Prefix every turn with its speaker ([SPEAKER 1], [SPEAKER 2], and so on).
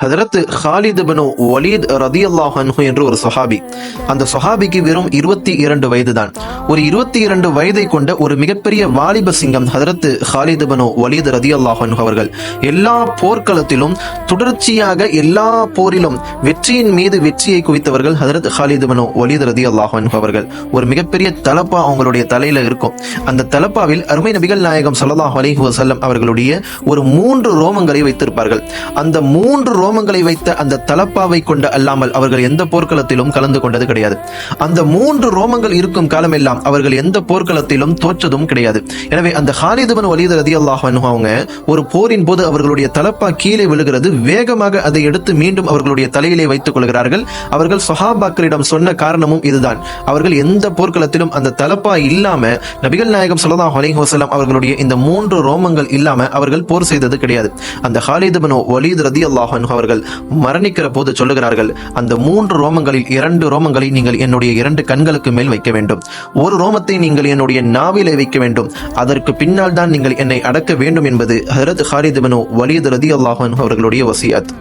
[SPEAKER 1] ஹதரத் Khalid இப்னு Walid ரலியல்லாஹு அன்ஹு என்ற ஒரு சஹாபி. அந்த சஹாபிக்கு வெறும் 22 வயது தான். ஒரு 22 வயதை கொண்ட ஒரு மிகப்பெரிய வாலிப சிங்கம் ஹதரத் ஹாலித் இப்னு வலீத் ரலியல்லாஹு அன்ஹு அவர்கள். எல்லா போர்க்களத்திலும் தொடர்ச்சியாக எல்லா போரிலும் வெற்றியின் மீது வெற்றியை குவித்தவர்கள் ஹதரத் ஹாலித் இப்னு வலீத் ரலியல்லாஹு அன்ஹு அவர்கள். ஒரு மிகப்பெரிய தலப்பா அவங்களுடைய தலையில இருக்கும். அந்த தலப்பாவில் அருமை நபிகள் நாயகம் ஸல்லல்லாஹு அலைஹி வஸல்லம் அவர்களுடைய ஒரு 3 ரோமங்களை வைத்திருப்பார்கள். அந்த 3 ரோமங்களை வைத்த அந்த தலப்பாவை கொண்டு அல்லாமல் அவர்கள் எந்த போர்க்களத்திலும் கலந்து கொண்டது கிடையாது. அந்த 3 ரோமங்கள் இருக்கும் காலமெல்லாம் அவர்கள் எந்த போர்க்களத்திலும் தோற்றதும் கிடையாது. எனவே அந்த ஹாலித் இப்னு வலீத் ரலியல்லாஹு அன்ஹு அவங்க ஒரு போரின் போது அவர்களுடைய தலப்பா கீழே விழுகிறது. வேகமாக அதை எடுத்து மீண்டும் அவர்களுடைய தலையிலே வைத்துக் கொள்கிறார்கள். அவர்கள் சஹாபாக்களிடம் சொன்ன காரணமும் இதுதான். அவர்கள் எந்த போர்க்களத்திலும் அந்த தலப்பா இல்லாம நபிகள் நாயகம் ஸல்லல்லாஹு அலைஹி வஸல்லம் அவர்களுடைய இந்த 3 ரோமங்கள் இல்லாம அவர்கள் போர் செய்தது கிடையாது. அந்த ஹாலித் இப்னு வலீத் ரலியல்லாஹு அன்ஹு அவர்கள் மரணிக்கிற போது சொல்லுகிறார்கள், அந்த 3 ரோமங்களில் 2 ரோமங்களை நீங்கள் என்னுடைய 2 கண்களுக்கு மேல் வைக்க வேண்டும், ஒரு ரோமத்தை நீங்கள் என்னுடைய நாவிலே வைக்க வேண்டும், அதற்கு பின்னால் தான் நீங்கள் என்னை அடக்க வேண்டும் என்பது ஹதரத் ஹாலித் இப்னு வலீத் ரலியல்லாஹு அன்ஹு அவர்களுடைய வசியத்.